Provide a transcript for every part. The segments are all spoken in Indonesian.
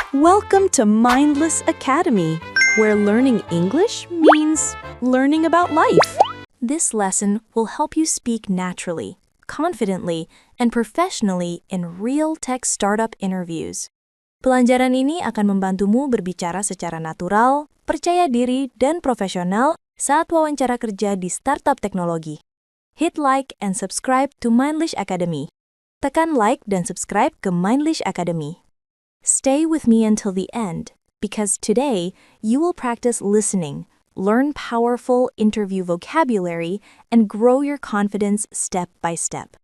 Welcome to Mindless Academy, where learning English means learning about life. This lesson will help you speak naturally, confidently, and professionally in real tech startup interviews. Pelajaran ini akan membantumu berbicara secara natural, percaya diri, dan profesional saat wawancara kerja di startup teknologi. Hit like and subscribe to Mindlish Academy. Tekan like dan subscribe ke Mindlish Academy. Stay with me until the end, because today you will practice listening, learn powerful interview vocabulary, and grow your confidence step by step.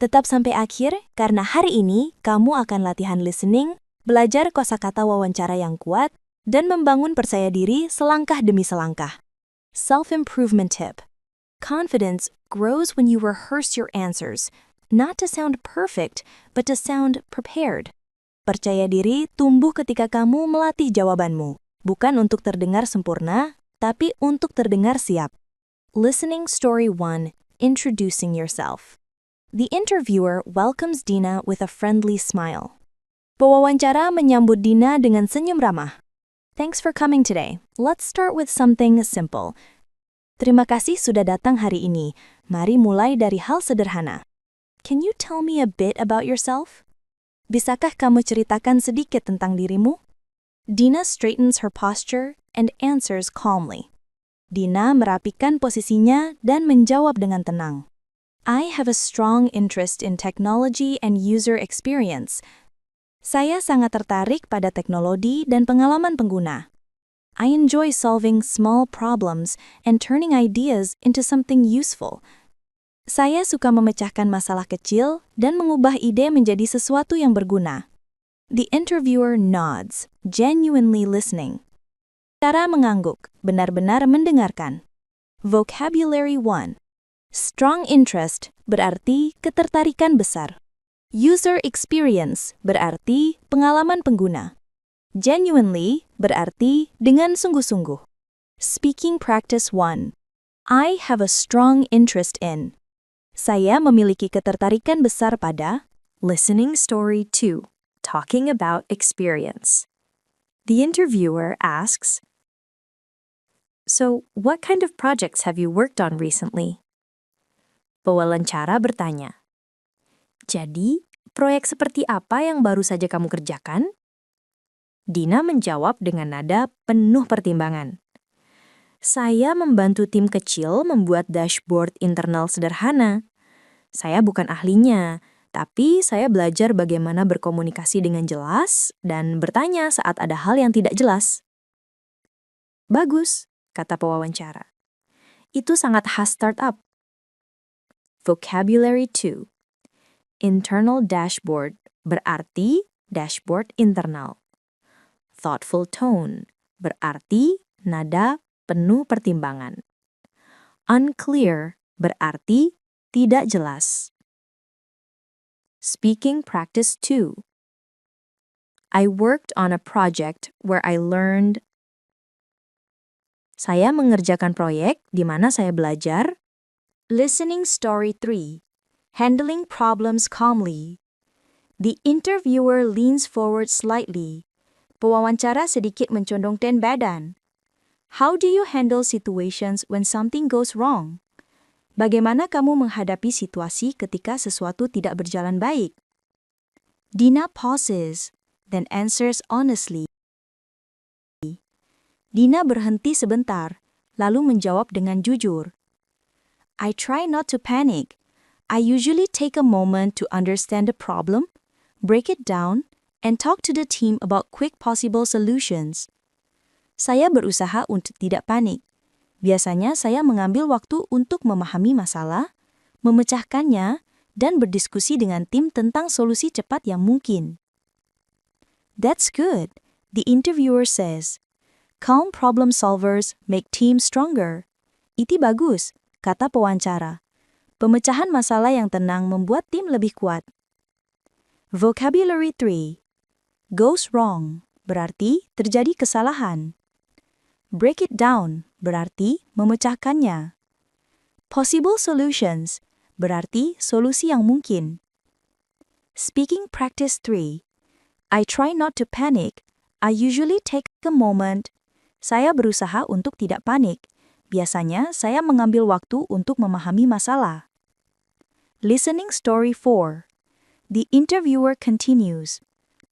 Tetap sampai akhir, karena hari ini kamu akan latihan listening, belajar kosakata wawancara yang kuat, dan membangun percaya diri selangkah demi selangkah. Self-improvement tip. Confidence grows when you rehearse your answers, not to sound perfect, but to sound prepared. Percaya diri tumbuh ketika kamu melatih jawabanmu, bukan untuk terdengar sempurna, tapi untuk terdengar siap. Listening Story 1. Introducing yourself. The interviewer welcomes Dina with a friendly smile. Pewawancara menyambut Dina dengan senyum ramah. Thanks for coming today. Let's start with something simple. Terima kasih sudah datang hari ini. Mari mulai dari hal sederhana. Can you tell me a bit about yourself? Bisakah kamu ceritakan sedikit tentang dirimu? Dina straightens her posture and answers calmly. Dina merapikan posisinya dan menjawab dengan tenang. I have a strong interest in technology and user experience. Saya sangat tertarik pada teknologi dan pengalaman pengguna. I enjoy solving small problems and turning ideas into something useful. Saya suka memecahkan masalah kecil dan mengubah ide menjadi sesuatu yang berguna. The interviewer nods, genuinely listening. Cara mengangguk, benar-benar mendengarkan. Vocabulary 1. Strong interest berarti ketertarikan besar. User experience berarti pengalaman pengguna. Genuinely berarti dengan sungguh-sungguh. Speaking practice 1. I have a strong interest in. Saya memiliki ketertarikan besar pada. Listening Story 2. Talking about experience. The interviewer asks, So, what kind of projects have you worked on recently? Pewawancara bertanya, Jadi, proyek seperti apa yang baru saja kamu kerjakan? Dina menjawab dengan nada penuh pertimbangan. Saya membantu tim kecil membuat dashboard internal sederhana. Saya bukan ahlinya, tapi saya belajar bagaimana berkomunikasi dengan jelas dan bertanya saat ada hal yang tidak jelas. Bagus, kata pewawancara. Itu sangat khas startup. Vocabulary 2. Internal dashboard berarti dashboard internal. Thoughtful tone berarti nada penuh pertimbangan. Unclear berarti tidak jelas. Speaking practice 2. I worked on a project where I learned. Saya mengerjakan proyek di mana saya belajar. Listening Story 3. Handling problems calmly. The interviewer leans forward slightly. Pewawancara sedikit mencondongkan badan. How do you handle situations when something goes wrong? Bagaimana kamu menghadapi situasi ketika sesuatu tidak berjalan baik? Dina pauses, then answers honestly. Dina berhenti sebentar, lalu menjawab dengan jujur. I try not to panic. I usually take a moment to understand the problem, break it down, and talk to the team about quick possible solutions. Saya berusaha untuk tidak panik. Biasanya saya mengambil waktu untuk memahami masalah, memecahkannya, dan berdiskusi dengan tim tentang solusi cepat yang mungkin. That's good, the interviewer says. Calm problem solvers make teams stronger. Itu bagus, kata pewawancara. Pemecahan masalah yang tenang membuat tim lebih kuat. Vocabulary 3. Goes wrong berarti terjadi kesalahan. Break it down berarti memecahkannya. Possible solutions berarti solusi yang mungkin. Speaking practice 3. I try not to panic. I usually take a moment. Saya berusaha untuk tidak panik. Biasanya saya mengambil waktu untuk memahami masalah. Listening story 4. The interviewer continues.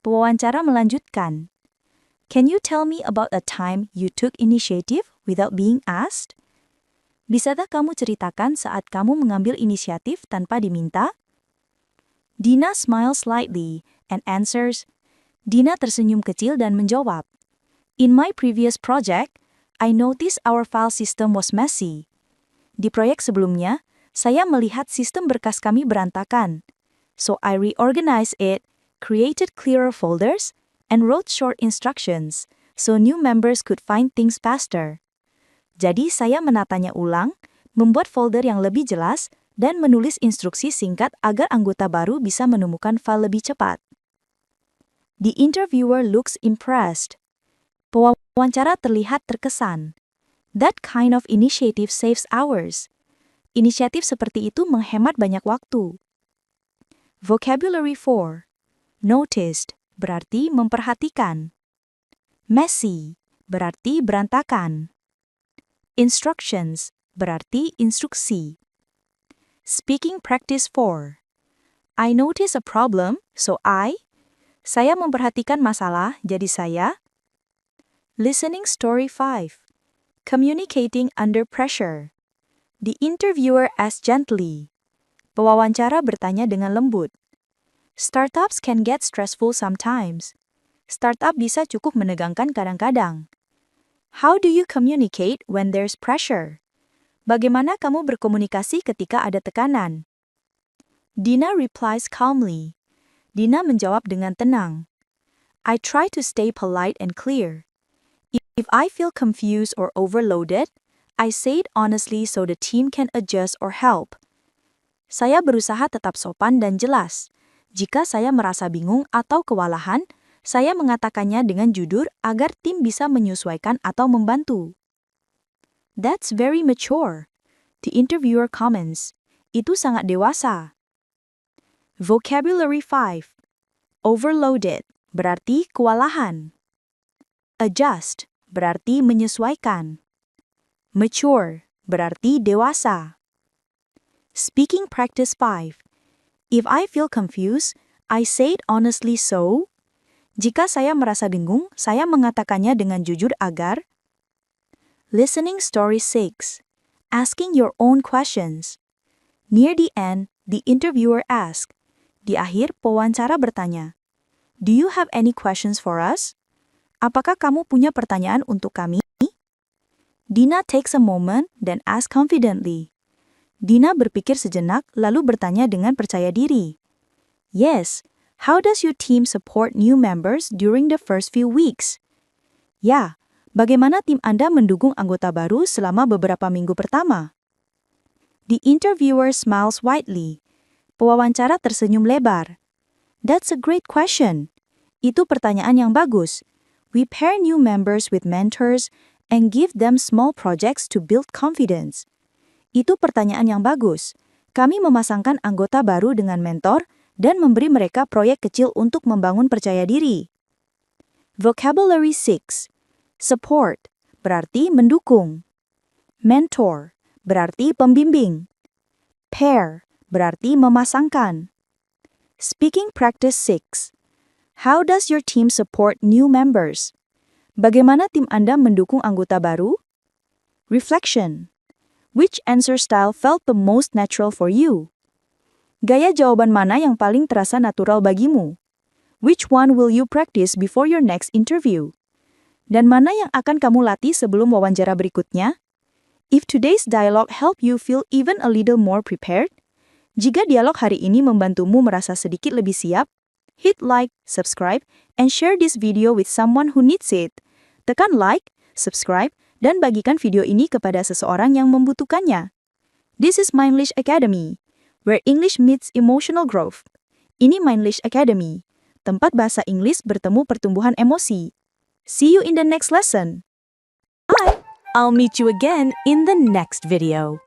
Pewawancara melanjutkan. Can you tell me about a time you took initiative without being asked? Bisakah kamu ceritakan saat kamu mengambil inisiatif tanpa diminta? Dina smiles slightly and answers. Dina tersenyum kecil dan menjawab. In my previous project, I noticed our file system was messy. Di proyek sebelumnya, saya melihat sistem berkas kami berantakan. So I reorganized it, created clearer folders, and wrote short instructions, so new members could find things faster. Jadi saya menatanya ulang, membuat folder yang lebih jelas, dan menulis instruksi singkat agar anggota baru bisa menemukan file lebih cepat. The interviewer looks impressed. Pewawancara terlihat terkesan. That kind of initiative saves hours. Inisiatif seperti itu menghemat banyak waktu. Vocabulary 4. Noticed berarti memperhatikan. Messy berarti berantakan. Instructions berarti instruksi. Speaking practice 4. I notice a problem, so saya memperhatikan masalah, jadi saya. Listening story 5. Communicating under pressure. The interviewer asks gently. Pewawancara bertanya dengan lembut. Startups can get stressful sometimes. Startup bisa cukup menegangkan kadang-kadang. How do you communicate when there's pressure? Bagaimana kamu berkomunikasi ketika ada tekanan? Dina replies calmly. Dina menjawab dengan tenang. I try to stay polite and clear. If I feel confused or overloaded, I say it honestly so the team can adjust or help. Saya berusaha tetap sopan dan jelas. Jika saya merasa bingung atau kewalahan, saya mengatakannya dengan jujur agar tim bisa menyesuaikan atau membantu. That's very mature. The interviewer comments. Itu sangat dewasa. Vocabulary 5. Overloaded berarti kewalahan. Adjust berarti menyesuaikan. Mature berarti dewasa. Speaking practice 5. If I feel confused, I say it honestly so. Jika saya merasa bingung, saya mengatakannya dengan jujur agar. Listening story 6. Asking your own questions. Near the end, the interviewer asks. Di akhir, pewawancara bertanya. Do you have any questions for us? Apakah kamu punya pertanyaan untuk kami? Dina takes a moment then asks confidently. Dina berpikir sejenak lalu bertanya dengan percaya diri. Yes, how does your team support new members during the first few weeks? Ya, bagaimana tim Anda mendukung anggota baru selama beberapa minggu pertama? The interviewer smiles widely. Pewawancara tersenyum lebar. That's a great question. Itu pertanyaan yang bagus. We pair new members with mentors and give them small projects to build confidence. Itu pertanyaan yang bagus. Kami memasangkan anggota baru dengan mentor dan memberi mereka proyek kecil untuk membangun percaya diri. Vocabulary 6. Support berarti mendukung. Mentor berarti pembimbing. Pair berarti memasangkan. Speaking practice 6. How does your team support new members? Bagaimana tim Anda mendukung anggota baru? Reflection. Which answer style felt the most natural for you? Gaya jawaban mana yang paling terasa natural bagimu? Which one will you practice before your next interview? Dan mana yang akan kamu latih sebelum wawancara berikutnya? If today's dialogue helped you feel even a little more prepared, jika dialog hari ini membantumu merasa sedikit lebih siap, hit like, subscribe, and share this video with someone who needs it. Tekan like, subscribe, dan bagikan video ini kepada seseorang yang membutuhkannya. This is Mindlish Academy, where English meets emotional growth. Ini Mindlish Academy, tempat bahasa Inggris bertemu pertumbuhan emosi. See you in the next lesson. Bye! I'll meet you again in the next video.